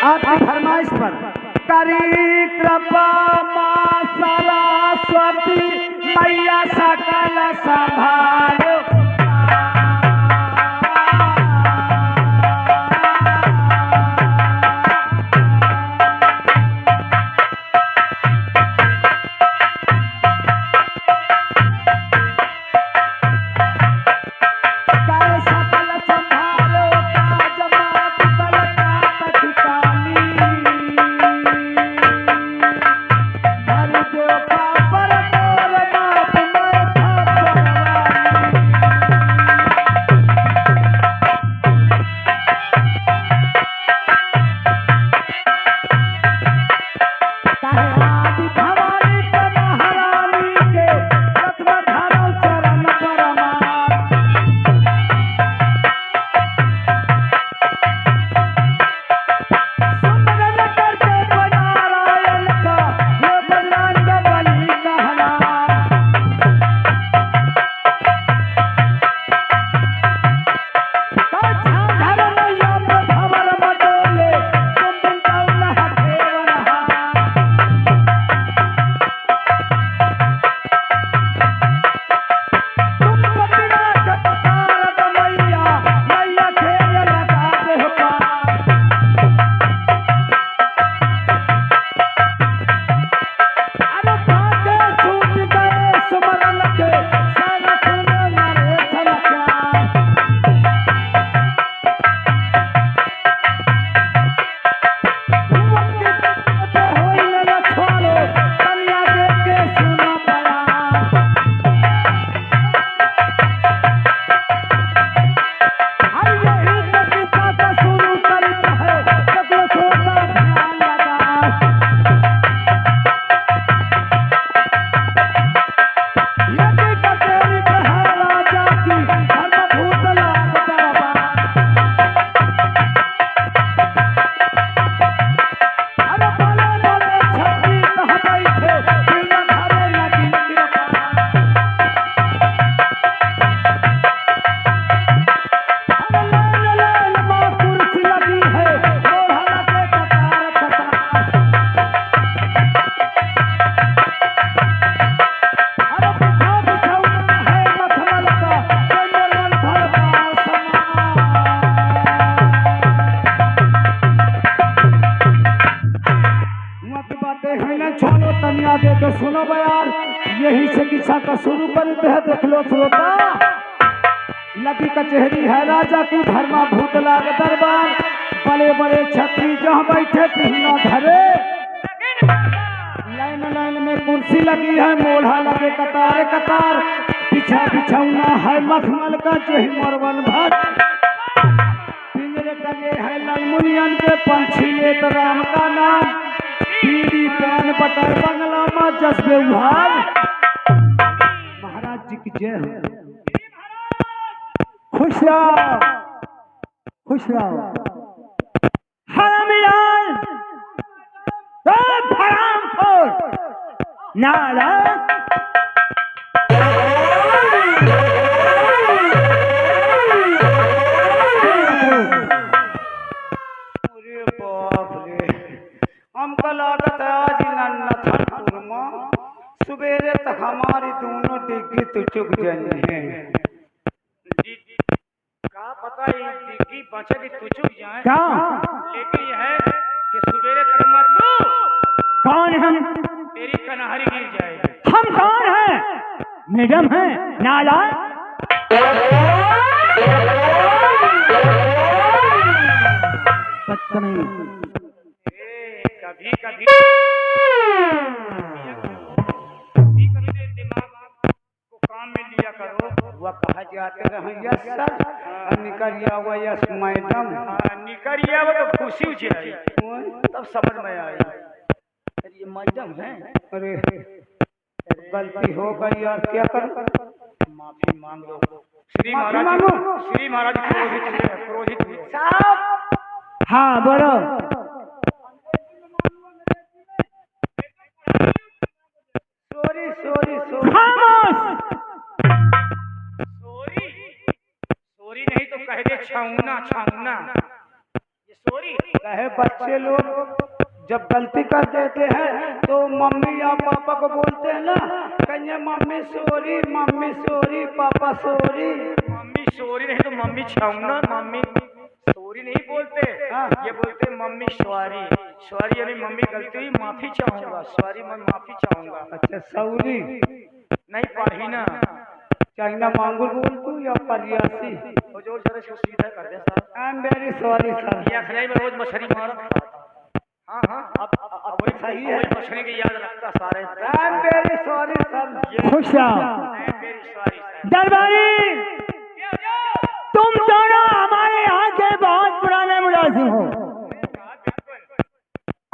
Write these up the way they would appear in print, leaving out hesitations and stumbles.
आपकी फरमाइश पर करी कृपा माँ सरस्वती मैया सकल संभालो। सुनो बयार यही से किस्सा का शुरू करते हैं। देख लो श्रोता, लगी कचहरी है राजा की, धर्मा भूतला के दरबार, बड़े बड़े छत्री जहाँ बैठे तिहना धरे, लाइन लाइन में कुर्सी लगी है, मोढ़ा लगे कतार कतार, पीछा बिछौना है मखमल का जही मरवन भर, पिंजरे टंगे है ललमुनियन के, पंछी लेत राम का नाम, पीड़ी पैन बटर बंगला में जज्बे उहार। महाराज जी की जय हो। खुश रहो खुश रहो। हरामजान हरामखोर नालायक, हमको लागत है आज नन्नथनपुर में सुबेरे तक हमारी दोनों डिग्गी तो चुक जानी है। का पता है डिग्गी बचे तो चुक जाए, क्या लेकिन यह है कि सुबेरे तक मत तू कौन हम, तेरी कन्हरी गिर जाएगी। हम कौन हैं? मैडम हैं नालायक। कभी कभी दिमाग को काम में लिया करो। वह कहा जाते रहे यस सर, निकलिया हुआ यस मैडम, निकलिया वो तो खुशी हो जाए तब समझ में आई ये मैडम है। अरे गलती हो गई यार, क्या करूं, माफी मांग लो। श्री महाराज क्रोधित हुए साहब। हाँ बोलो। सॉरी सॉरी सॉरी सॉरी नहीं तो कह दे छाऊना छाऊना। ये सॉरी। कहे बच्चे लोग जब गलती कर देते हैं तो मम्मी या पापा को बोलते हैं ना, कहिए मम्मी सॉरी पापा सॉरी। मम्मी सॉरी नहीं तो मम्मी छाऊंगा। मम्मी सॉरी नहीं बोलते, हाँ। ये बोलते मम्मी सॉरी। सॉरी यानी मम्मी गलती हुई माफी चाहूंगा। सॉरी मैं माफी चाहूंगा। अच्छा सॉरी नहीं पढ़ी ना। चाइना मांगुर बोल तू या परियासी। वो जो जरा इसको सीधा कर दे sir. I am very sorry sir. या खलाई में रोज मछली मारत। हाँ हाँ अब वही सही है। वही मछली की याद रखता सारे। आई एम वेरी सॉरी सर। खुश रहो वेरी सॉरी सर। दरबारी, तुम दोनों हमारे यहाँ के बहुत पुराने मुलाजिम हो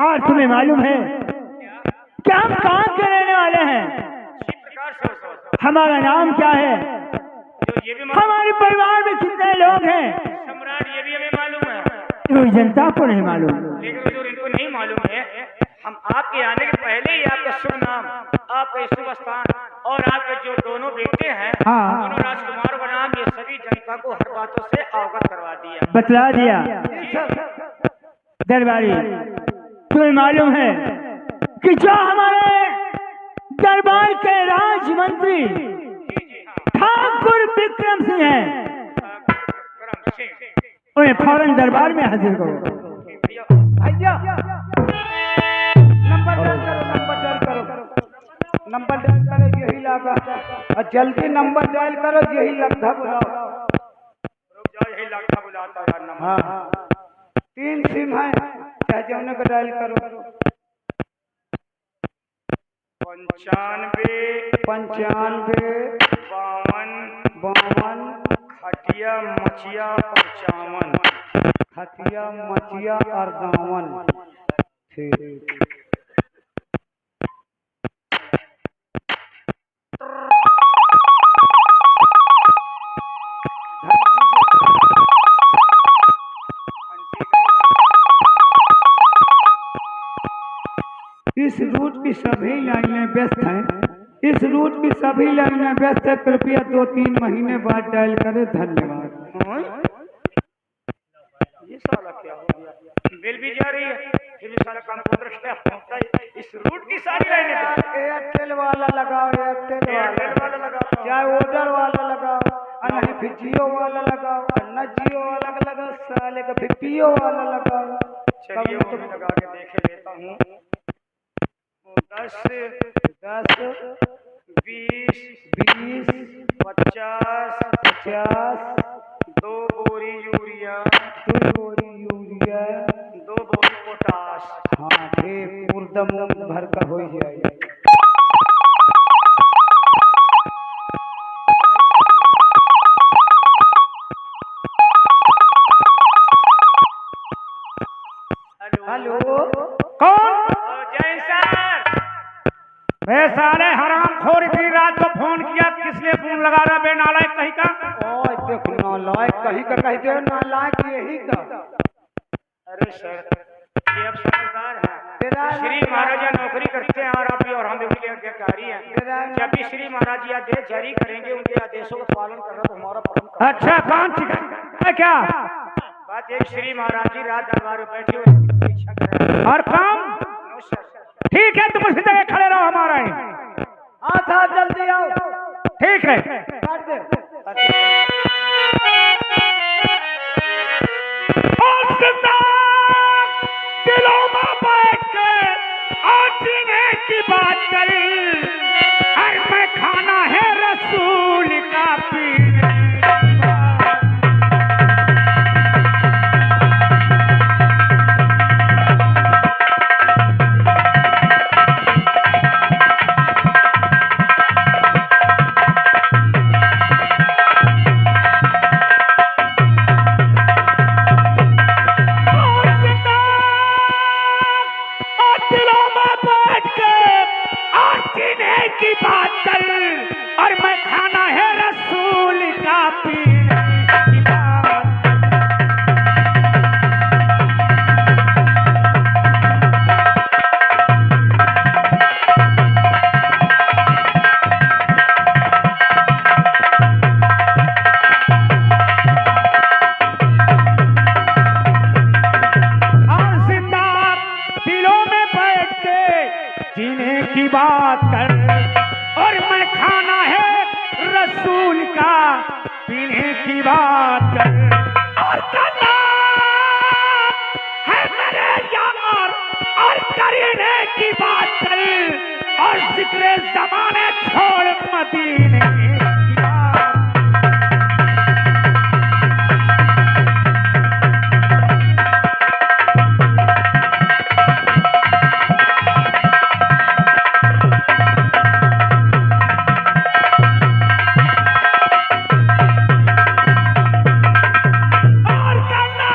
और तुम्हें मालूम है कि हम कहाँ के रहने वाले हैं। हमारा नाम क्या है, ये भी हमारे परिवार में कितने लोग हैं, सम्राट ये भी हमें मालूम है, तो जनता को नहीं मालूम। लेकिन जो इनको नहीं मालूम है, हम आपके आने के पहले ही आपका शुभ नाम, आपका शुभ स्थान और आपके जो दोनों बेटे हैं, हाँ। दोनों राजकुमार का नाम, ये सभी जनता को हर बातों से अवगत करवा दिया। बतला दिया। दरबारी, तुम्हें मालूम है कि जो हमारे दरबार के राजमंत्री ठाकुर विक्रम सिंह हैं, उन्हें फौरन दरबार में हाजिर करो। भैया नंबर डायल करो, नंबर डायल करो यही लगा, और जल्दी नंबर डायल करो यही लगता बुलाओ। रुक जाओ, यही लगता बुलाता है नंबर। हाँ 3 सिम है, चाहे जौने को डायल करो। 95 55 52 खटिया मचिया और चावन। खतिया मचिया और दामन। ठीक इस रूट की सभी लाइनें व्यस्त हैं। इस रूट की सभी लाइनें व्यस्त है, कृपया 2-3 महीने बाद डायल करें। धन्यवाद। ये साला क्या हो गया? बिल भी जा रही है, फिर भी साला कंप्यूटर स्टाफ पहुंचता है। इस रूट की सारी लाइनें एयरटेल वाला लगाओ, एयरटेल वाला लगाता हूं। चाहे ओडर वाला लगाओ, और नहीं फिर जियो वाला लगाओ, और न जियो वाला का लगाओ, साले का फिर पियो वाला लगाओ। चलिए वो भी लगा के देखे लेता हूँ। 10 10 20 20 50 50 2 बोरी यूरिया, 2 बोरी यूरिया। 2 बोरी पोटाश। हाँ ठीक, मुर्दम भर का हो जाएगा। हेलो कौन? जय सर। मैं साले हरामखोर, इतनी रात को फोन किया, किस लिए फोन लगा रहा बे नालायक कहीं का? ओए देखो नालायक कहीं का कह दे, नालायक यही का। अरे सर, ये अब समझदार तेरा है। श्री महाराजा नौकरी करते हैं और आप भी और हम भी उनके आज्ञाकारी हैं। जब भी श्री महाराज ये आदेश जारी करेंगे, उनके आदेशों का पालन करना तो हमारा परम कर्तव्य है। अच्छा कौन सिखा क्या? बात एक श्री महाराज जी रात दरबार में बैठे हुए परीक्षा कर रहे हैं। और काम? No sir. ठीक है, तुम उसी जगह खड़े रहो हमारा ही। हाँ साहब जल्दी आओ। ठीक है। काट दे। दिलों में बैठ के आजीने की बात करी, हर में खाना है रसूल का पीर। दिलों में बैठ के आजीने की बात कर, की बात कर और करना है मेरे यार और करने की बात कर और जिक्र ज़माने छोड़ मदीने की बात। और करना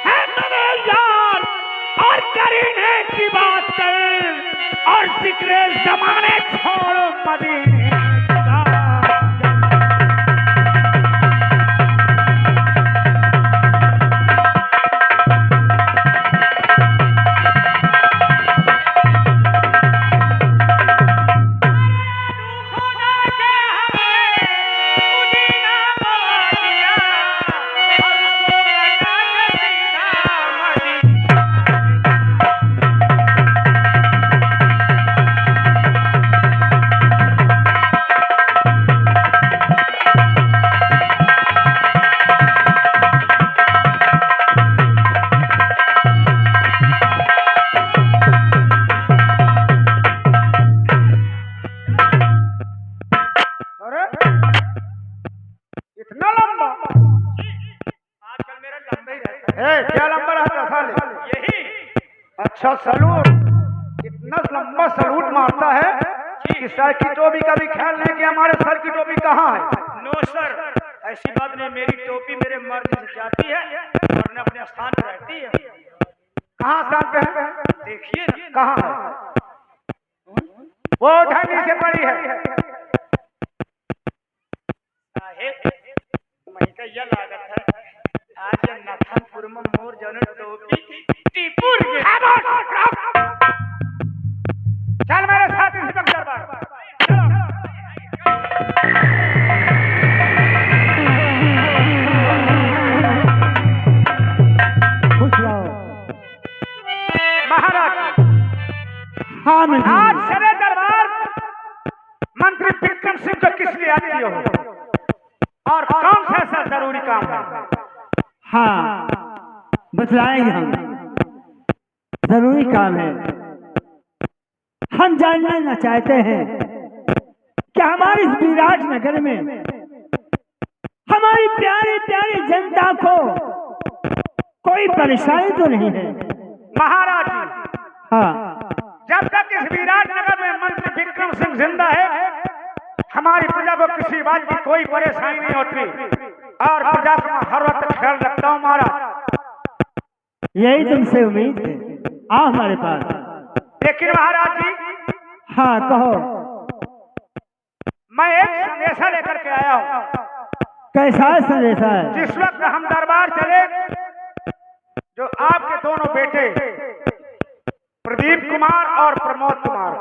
है मेरे यार और करने की बात कर और जिक्र ज़माने छोड़ मदीने की बात। अरे इतना लंबा आजकल मेरा लंबा ही रहता है। क्या लंबा रहता है साले? यही। अच्छा सलूट, इतना लंबा सलूट मारता है कि सर की टोपी का भी ख्याल नहीं कि हमारे सर की टोपी कहाँ है। नो सर, ऐसी बात नहीं, मेरी टोपी मेरे मर्जी से जाती है और अपने स्थान पर रहती है। कहाँ स्थान पे है? देखिए ना कहाँ है, वो उधर नीचे पड़ी है। मई का यह लागत है आज ये नथनपुर में मोर जन टोपी टीपुर के। चल मेरे साथ इस वक्त दरबार खुश रहो महाराज। हाँ मंत्री आज सरे दरबार मंत्री विक्रम सिंह को किस लिए आती हो और कौन सा ऐसा जरूरी काम है? हाँ बतलाएंगे हम। जरूरी काम है। हम जानना चाहते हैं कि हमारे इस विराट नगर में हमारी प्यारी प्यारी जनता को कोई परेशानी तो नहीं है? महाराज जी, हाँ जब तक इस विराट नगर में मंत्री विक्रम सिंह जिंदा है हमारी प्रजा को किसी बात की कोई परेशानी नहीं होती और प्रजा का हर वक्त ख्याल रखता हूँ महाराज। यही तुमसे उम्मीद है। आओ हमारे पास। लेकिन महाराज जी, हाँ कहो। मैं एक संदेशा लेकर के आया हूँ। कैसा संदेशा है? जिस वक्त हम दरबार चले, जो आपके दोनों बेटे प्रदीप कुमार और प्रमोद कुमार,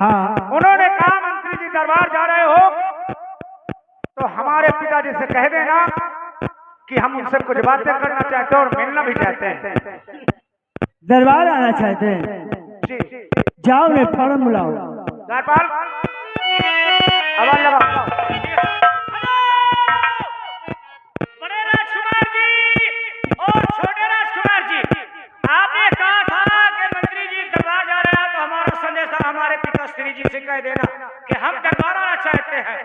हाँ उन्होंने कहा मंत्री जी दरबार जा रहे हो तो हमारे पिताजी से कह देना कि हम उनसे कुछ बातें करना चाहते हैं और मिलना भी चाहते हैं। दरबार आना चाहते हैं? जी जाओ मैं फौरन बुलाओ। दरबार आवाज लगाओ। बड़े राजकुमार जी और छोटे राजकुमार जी, आपने कहा था कि मंत्री जी दरबार जा रहे हैं तो हमारा संदेशा हमारे पिता श्री जी से कह देना कि हम दरबार आना चाहते हैं।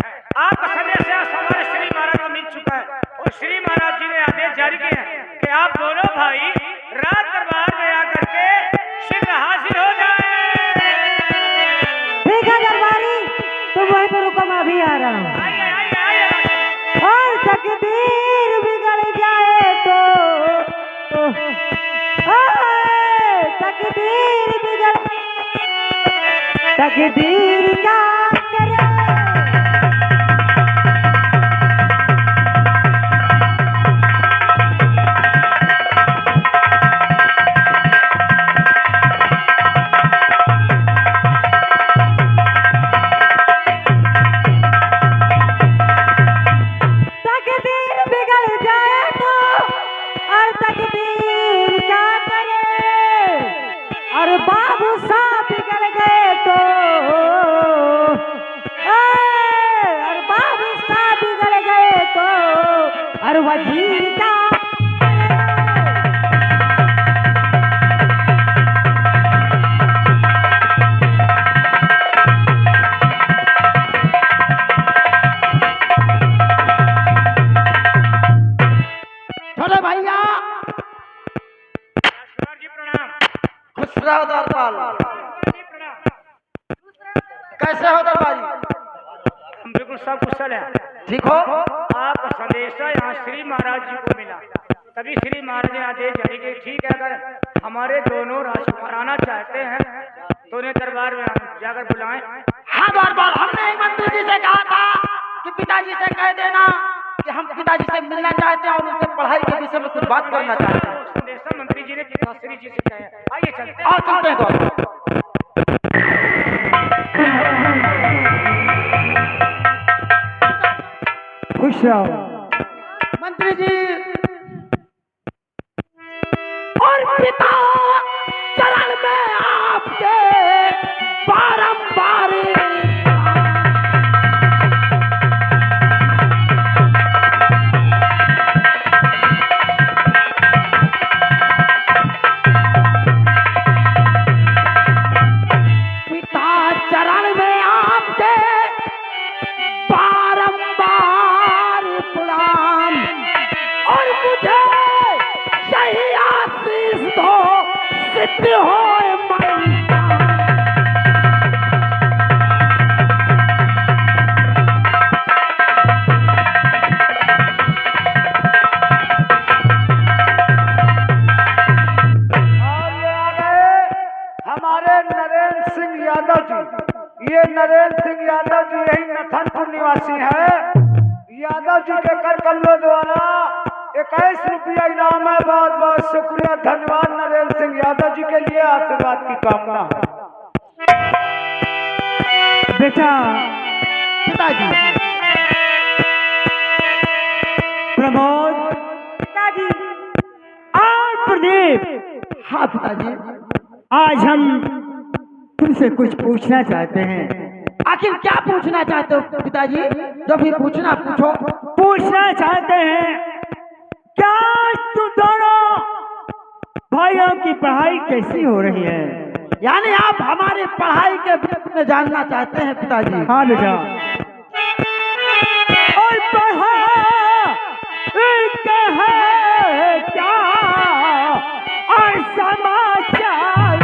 आपका संदेश हमारे श्री महाराज को मिल चुका है और श्री महाराज जी ने आदेश जारी किए हैं कि आप दोनों भाई रात दरबार में आकर के शीघ्र हाजिर हो जाए। ठीक है दरबारी, तुम वहीं पर रुको, मैं अभी आ रहा हूँ। आइए आइए आइए। और तकदीर बिगड़ जाए तो तकदीर बिगड़, तकदीर क्या करे। तकदीर बिगड़ जाए तो और तकदीर क्या करे, और बाबू साहब बिगड़ गए तो और वजीर का छोटे भैया जी प्रणाम। खुश रहो दरबार। जी प्रणाम। कैसे हो दरबारी? हम बिल्कुल सब कुशल है। ठीक हो? आपका संदेशा यहाँ श्री महाराज जी को मिला, तभी श्री महाराज ने आदेश जारी किए ठीक है, अगर हमारे दोनों राजकुमार आना चाहते हैं तो उन्हें दरबार में जाकर बुलाएं। हाँ दरबार, हमने एक मंत्री जी से कहा था कि पिताजी से कह देना कि हम पिताजी से मिलना चाहते हैं और उनसे पढ़ाई के विषय में कुछ बात करना चाहते हैं। संदेशा मंत्री जी ने पिताश्री जी से कहा। आइए चलते हैं। और चलते हैं दरबार। खुश रहो। मंत्री जी और पिता चरण में आपके बारंबार पिता चरण में आपके बारंबार प्रणाम और मुझे सही आशीष दो, सिद्ध होए मन। हमारे नरेंद्र सिंह यादव जी, ये नरेंद्र सिंह यादव जी यही नथनपुर निवासी है। यादव जी के कर कमलों द्वारा 21 रुपया इनाम है। बहुत बहुत शुक्रिया, धन्यवाद नरेंद्र सिंह यादव जी के लिए। आशीर्वाद की कामना है। बेटा पिताजी प्रमोद पिताजी और प्रदीप, हाँ पिताजी, आज हम तुमसे कुछ पूछना चाहते हैं। आखिर क्या पूछना चाहते हो पिताजी? जो भी पूछना पूछो। पूछना चाहते हैं क्या तुम दोनों भाइयों की पढ़ाई कैसी हो रही है? यानी आप हमारी पढ़ाई के विषय में जानना चाहते हैं पिताजी? हाँ बेटा। और पढ़ाई है क्या और समाचार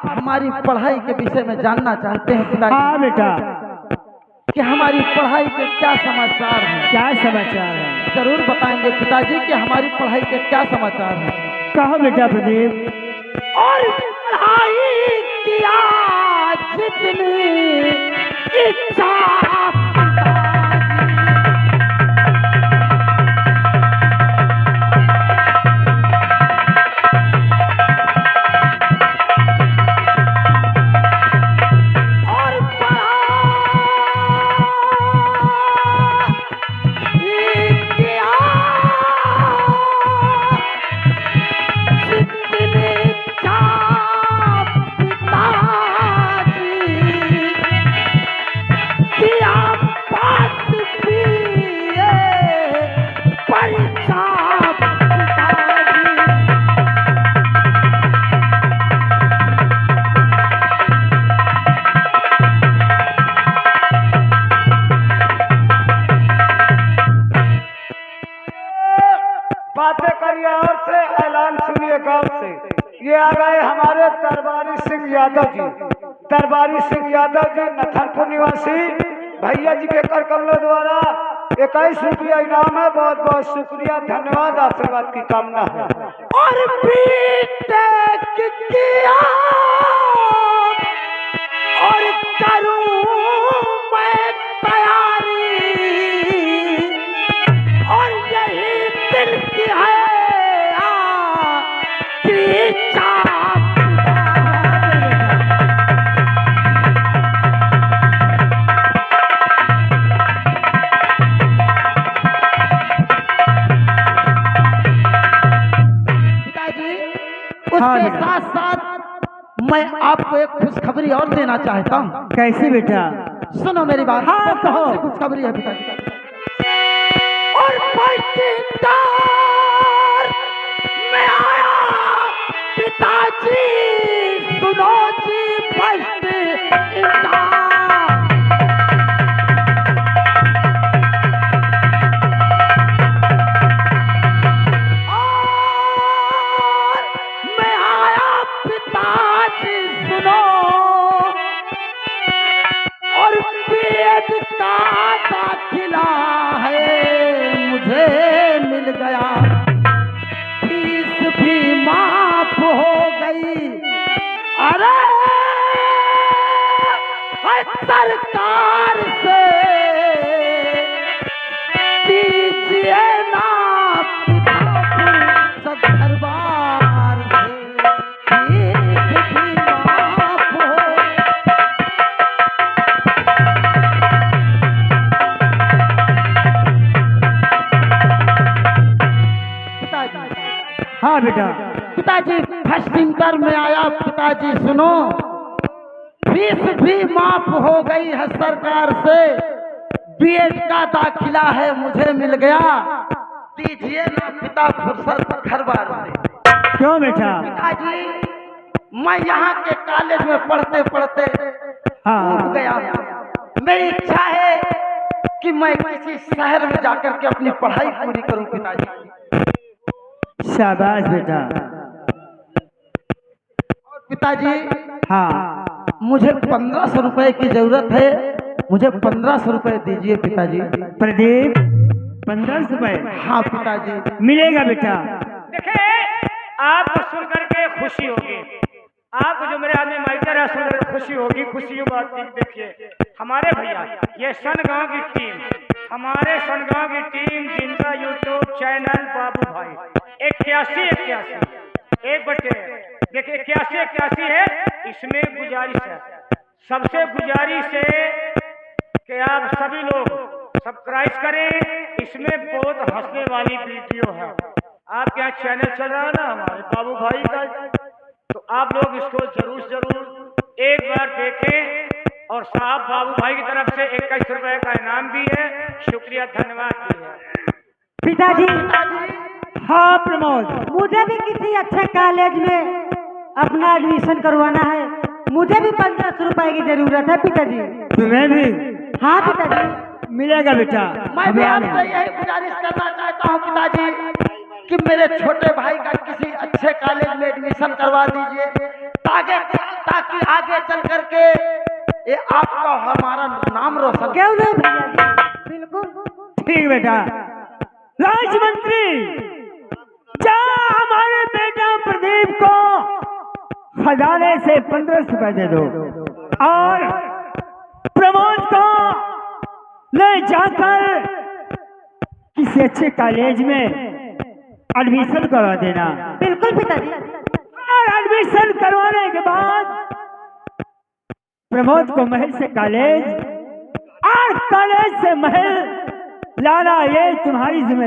हमारी पढ़ाई के विषय में जानना चाहते हैं पिताजी? हाँ बेटा। कि हमारी पढ़ाई के क्या समाचार हैं? क्या समाचार है? जरूर बताएंगे पिताजी कि हमारी पढ़ाई के क्या समाचार हैं। कहो बेटा प्रदीप। और पढ़ाई किया जितनी इच्छा पिताजी किया करिए और से ऐलान सुनिए गांव से। ये आ गए हमारे दरबारी सिंह यादव जी। दरबारी सिंह यादव जी नथनपुर निवासी भैया जी के कर कमलों द्वारा 21 रुपया इनाम है। बहुत बहुत शुक्रिया, धन्यवाद, आशीर्वाद की कामना है। और बीटेक किया और करूं मैं तैयारी, और यही दिल की है उसके साथ साथ मैं आपको एक खुशखबरी और देना चाहता हूँ। कैसे बेटा? सुनो मेरी बात। हाँ, कहो। खुशखबरी है पिताजी। और मैं आया पिताजी, सुनो जी फर्स्ट का दाखिला है मुझे मिल गया, फीस भी माफ हो गई। अरे सरकार से दीजिए ना सब दरबार से, फीस भी माफ हो। हाँ बेटा। पिताजी फर्स्ट इंटर में आया। पिताजी सुनो, फीस भी माफ हो गई है सरकार से, बीएड का दाखिला है मुझे मिल गया, दीजिए ना पिता फुर्सत घर बार से। क्यों बेटा? पिताजी मैं यहाँ के कॉलेज में पढ़ते पढ़ते हाँ गया। मेरी इच्छा है कि मैं किसी शहर में जाकर के अपनी पढ़ाई पूरी करूं पिताजी। शाबाश बेटा। पिताजी हाँ मुझे 1500 रुपए की जरूरत है, मुझे 1500 रुपए दीजिए पिताजी। प्रदीप 1500 रुपए? हाँ पिताजी। मिलेगा बेटा। देखिए आपको सुन करके खुशी होगी, आपको जो मेरे आदमी माइटर है सुन करके खुशी होगी। खुशी की बात देखिए, हमारे भैया ये सनगांव की टीम, हमारे सनगांव की टीम जिनका यूट्यूब चैनल बाबू भाई 81 एक बटे देखिए 81 है। इसमें गुजारिश है, सबसे गुजारिश है कि आप सभी लोग सब्सक्राइब करें। इसमें बहुत हंसने वाली वीडियो है। आपके यहाँ चैनल चल रहा है ना हमारे बाबू भाई का, तो आप लोग इसको जरूर एक बार देखें। और साहब बाबू भाई की तरफ से 21 रुपए का इनाम भी है। शुक्रिया, धन्यवाद भी है। पिताजी हाँ प्रमोद, मुझे भी किसी अच्छे कॉलेज में अपना एडमिशन करवाना है, मुझे भी 1500 रुपए की जरूरत है पिताजी। तुम्हें भी? हाँ पिताजी। मिलेगा बेटा। मैं भी आपसे यही गुजारिश करना चाहता हूँ पिताजी कि मेरे छोटे भाई का किसी अच्छे कॉलेज में एडमिशन करवा दीजिए, ताकि आगे चल करके ये आपका हमारा नाम रोशन। क्यों नहीं भैया जी, बिल्कुल ठीक बेटा। राजमंत्री जा हमारे बेटा प्रदीप को खजाने से 1500 रुपए दे दो, और प्रमोद को ले जाकर किसी अच्छे कॉलेज में एडमिशन करवा देना। बिल्कुल पिताजी। और एडमिशन करवाने के बाद प्रमोद को महल से कॉलेज और कॉलेज से महल लाना, ये तुम्हारी जिम्मेदारी।